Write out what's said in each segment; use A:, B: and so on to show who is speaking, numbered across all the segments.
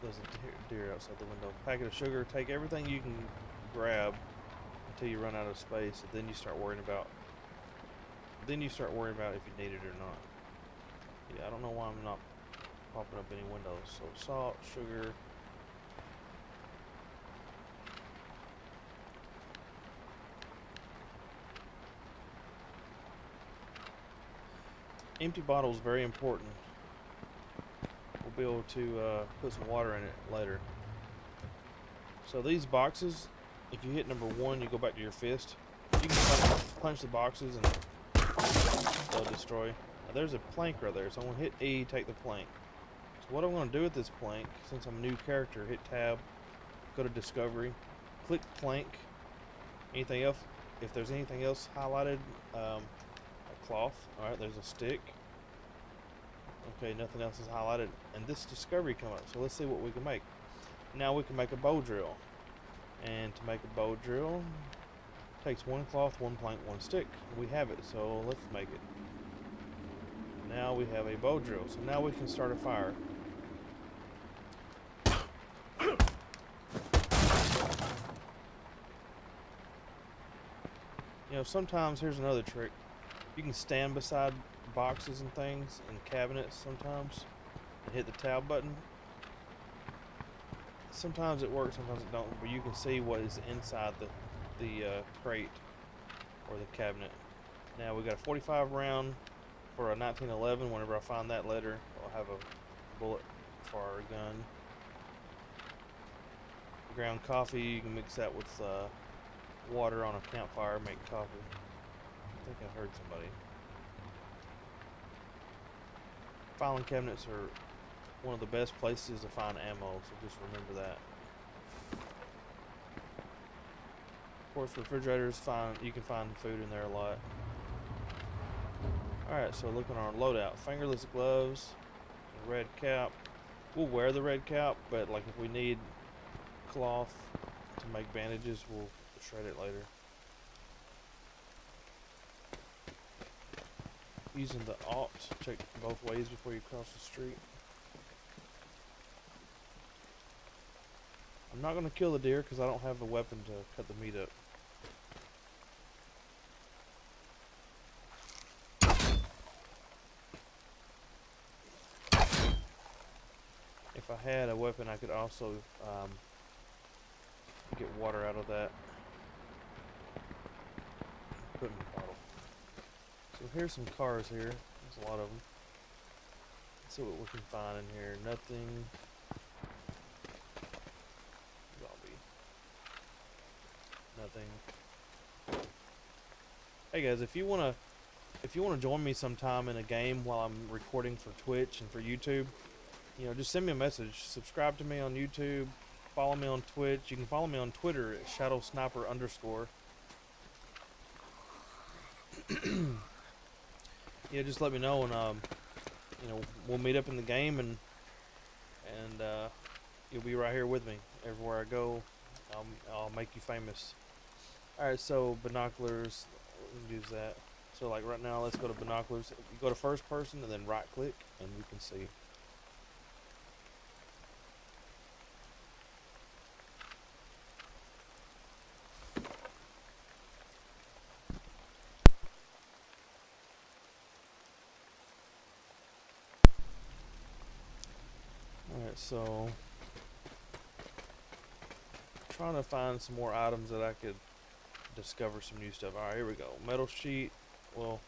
A: There's a deer outside the window. Packet of sugar. Take everything you can grab until you run out of space, and then you start worrying about. Then you start worrying about if you need it or not. Yeah, I don't know why I'm not popping up any windows. So salt, sugar. Empty bottle is very important. We'll be able to put some water in it later. So these boxes, if you hit number 1, you go back to your fist. You can punch the boxes and they'll destroy. Now there's a plank right there, so I'm going to hit E, take the plank. So what I'm going to do with this plank, since I'm a new character, hit tab, go to discovery, click plank. Anything else? If there's anything else highlighted, a cloth. Alright, there's a stick. Okay, nothing else is highlighted. And this discovery come up. So let's see what we can make. Now we can make a bow drill. And to make a bow drill, takes 1 cloth, 1 plank, 1 stick. We have it, so let's make it. Now we have a bow drill. So now we can start a fire. You know, sometimes, here's another trick. You can stand beside boxes and things and cabinets sometimes and hit the tab button. Sometimes it works, sometimes it don't, but you can see what is inside the crate or the cabinet. Now we got a 45 round for a 1911. Whenever I find that later, I'll have a bullet for our gun. Ground coffee, you can mix that with water on a campfire, make coffee. I think I heard somebody. Filing cabinets are one of the best places to find ammo, so just remember that. Of course, refrigerators, you can find food in there a lot. Alright, so looking at our loadout. Fingerless gloves, red cap. We'll wear the red cap, but like if we need cloth to make bandages, we'll shred it later. Using the alt, check both ways before you cross the street. I'm not going to kill the deer because I don't have a weapon to cut the meat up. If I had a weapon, I could also get water out of that. Put in the bottle. So here's some cars here. There's a lot of them. Let's see what we can find in here. Nothing. Zombie. Nothing. Hey guys, if you wanna join me sometime in a game while I'm recording for Twitch and for YouTube, you know, just send me a message. Subscribe to me on YouTube. Follow me on Twitch. You can follow me on Twitter at ShadowSniper_. Yeah, just let me know, and you know, we'll meet up in the game, and you'll be right here with me everywhere I go. I'll make you famous. All right, so binoculars, we can use that. So like right now, let's go to binoculars. You go to first person and then right click, and you can see. Alright, so trying to find some more items that I could discover some new stuff. Alright, here we go. Metal sheet. Well,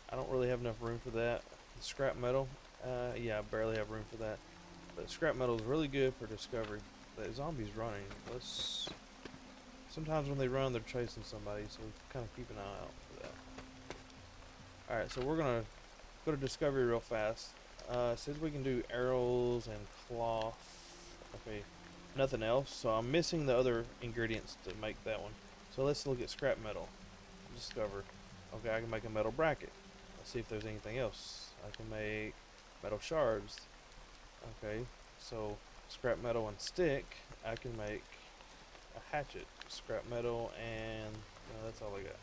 A: I don't really have enough room for that. Scrap metal. Yeah, I barely have room for that. But scrap metal is really good for discovery. The zombie's running. Sometimes when they run, they're chasing somebody, so kind of keep an eye out for that. Alright, so we're going to go to discovery real fast. It says we can do arrows and cloth. Okay, nothing else. So I'm missing the other ingredients to make that one. So let's look at scrap metal. Discover. Okay, I can make a metal bracket. Let's see if there's anything else. I can make metal shards. Okay, so scrap metal and stick. I can make a hatchet. Scrap metal and no, that's all I got.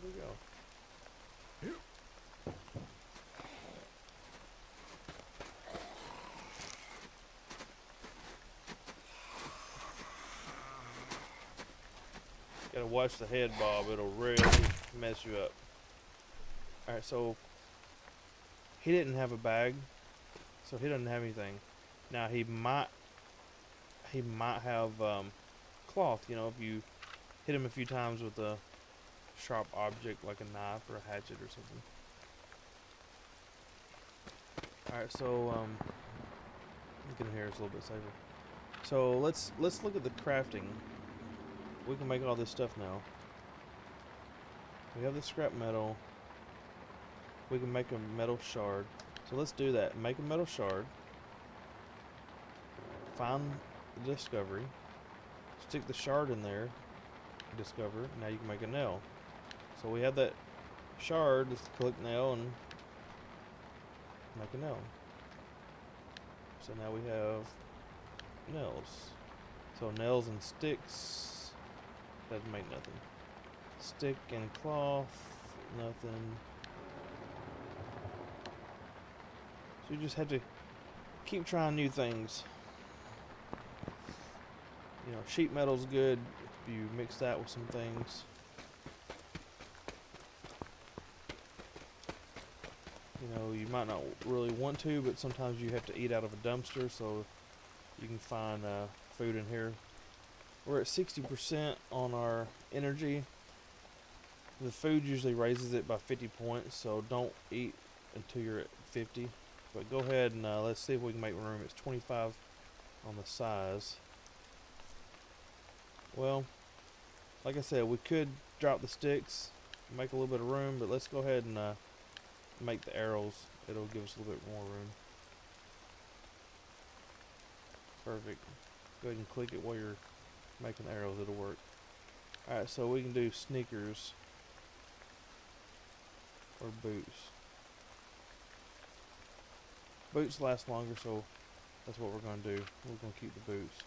A: There we go. Gotta watch the head bob, it'll really mess you up. Alright, so he didn't have a bag, so he doesn't have anything. Now he might have cloth, you know, if you hit him a few times with a sharp object like a knife or a hatchet or something. Alright, so get in here, it's a little bit safer. So let's look at the crafting. We can make all this stuff now. We have the scrap metal. We can make a metal shard. So let's do that. Make a metal shard. Find the discovery. Stick the shard in there. Discover. Now you can make a nail. So we have that shard. Just click nail and make a nail. So now we have nails. So nails and sticks. Doesn't make nothing. Stick and cloth, nothing. So you just have to keep trying new things. You know, sheet metal's good if you mix that with some things. You know, you might not really want to, but sometimes you have to eat out of a dumpster, so you can find food in here. We're at 60% on our energy. The food usually raises it by 50 points, so don't eat until you're at 50. But go ahead and let's see if we can make room. It's 25 on the size. Well, like I said, we could drop the sticks, make a little bit of room, but let's go ahead and make the arrows. It'll give us a little bit more room. Perfect. Go ahead and click it while you're making arrows, it'll work. Alright, so we can do sneakers or boots. Boots last longer, so that's what we're going to do. We're going to keep the boots.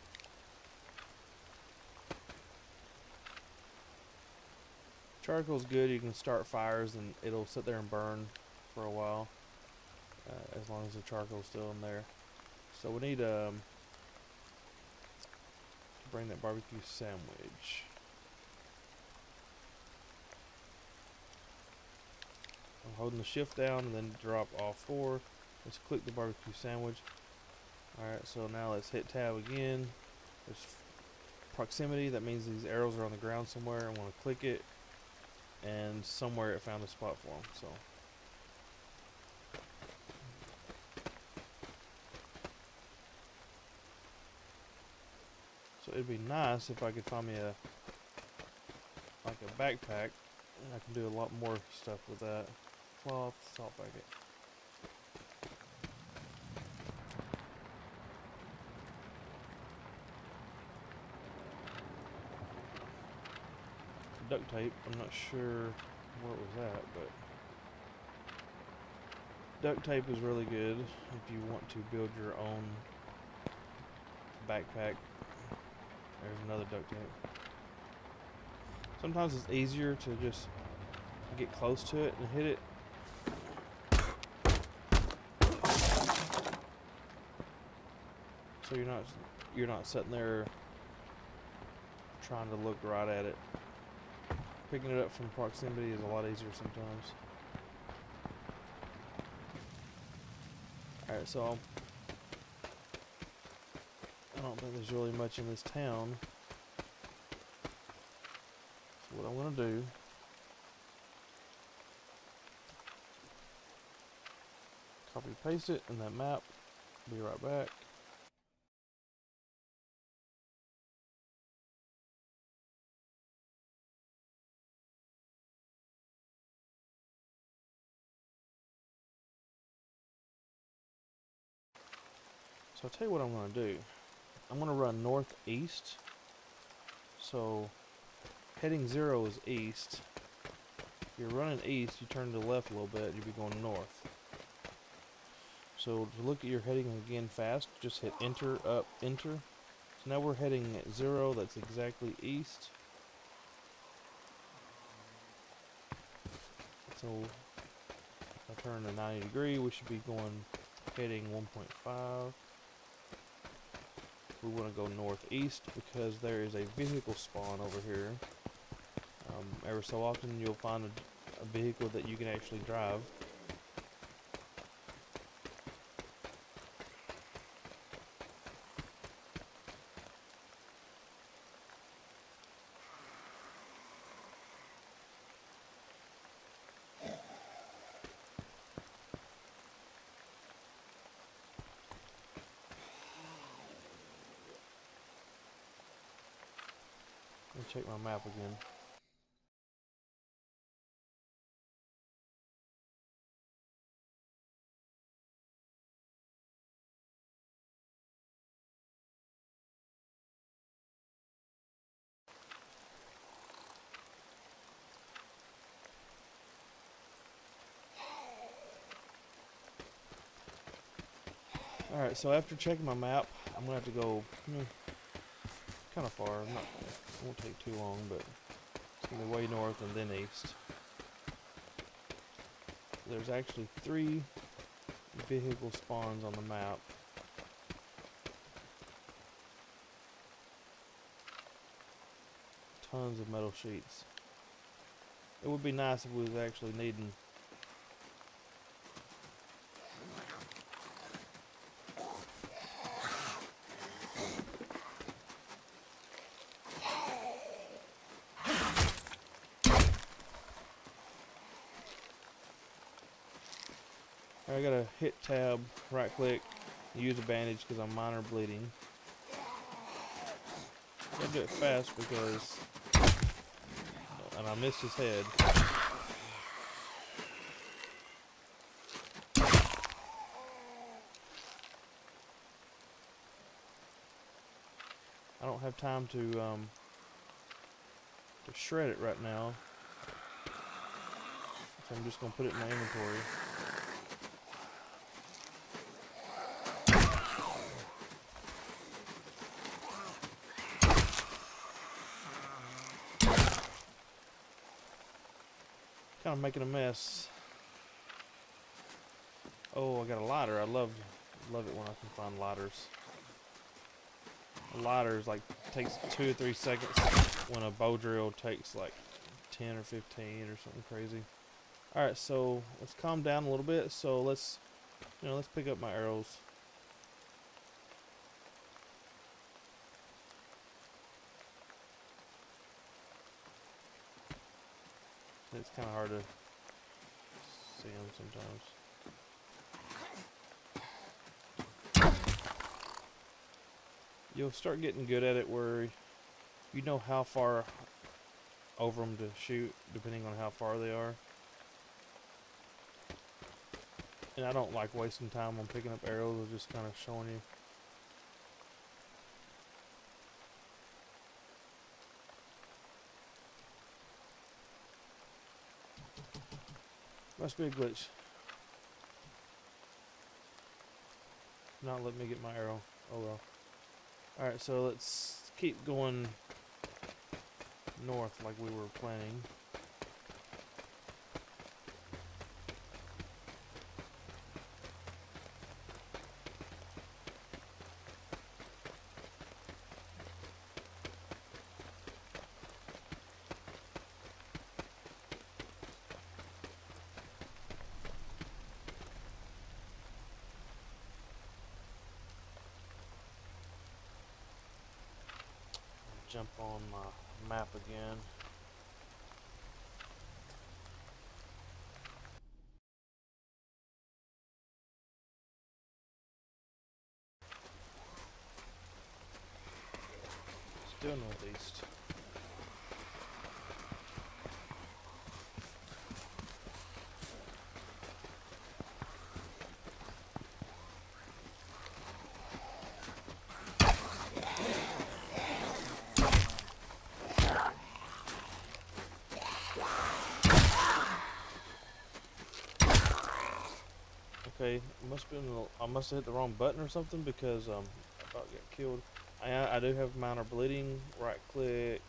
A: Charcoal's good. You can start fires and it'll sit there and burn for a while, as long as the charcoal's still in there. So we need to bring that barbecue sandwich. I'm holding the shift down and then drop all four. Let's click the barbecue sandwich. Alright, so now let's hit tab again. There's proximity, that means these arrows are on the ground somewhere. I want to click it, and somewhere it found a spot for them. So it'd be nice if I could find me a backpack. I can do a lot more stuff with that. Cloth, salt bucket. Duct tape, I'm not sure where it was at, but duct tape is really good if you want to build your own backpack. There's another duct tape. Sometimes it's easier to just get close to it and hit it. So you're not sitting there trying to look right at it. Picking it up from proximity is a lot easier sometimes. Alright, so I don't think there's really much in this town. So what I'm going to do, copy paste it in that map. Be right back. So I'll tell you what I'm going to do. I'm going to run northeast. So heading 0 is east. If you're running east, you turn to the left a little bit, you'll be going north. So to look at your heading again fast, just hit enter, up, enter. So now we're heading at 0, that's exactly east. So if I turn to 90 degree, we should be going heading 1.5. We want to go northeast because there is a vehicle spawn over here. Every so often you'll find a vehicle that you can actually drive. Let me check my map again. Alright, so after checking my map, I'm going to have to go kind of far. It won't take too long, but it's going to be way north and then east. There's actually 3 vehicle spawns on the map. Tons of metal sheets. It would be nice if we was actually needing I gotta hit tab, right click, use a bandage because I'm minor bleeding. I gotta do it fast because, and I missed his head. I don't have time to shred it right now, so I'm just gonna put it in my inventory. Kind of making a mess. Oh, I got a lighter. I love it when I can find lighters. A lighter is like takes 2 or 3 seconds when a bow drill takes like 10 or 15 or something crazy. All right, so let's calm down a little bit. So let's pick up my arrows. It's kind of hard to see them sometimes. You'll start getting good at it where you know how far over them to shoot, depending on how far they are. And I don't like wasting time on picking up arrows. I'm just kind of showing you. Must be a glitch. Not let me get my arrow. Oh well. Alright, so let's keep going north like we were planning. Jump on my map again. Still northeast. Okay, I must have hit the wrong button or something because I about got killed. I do have minor bleeding. Right click,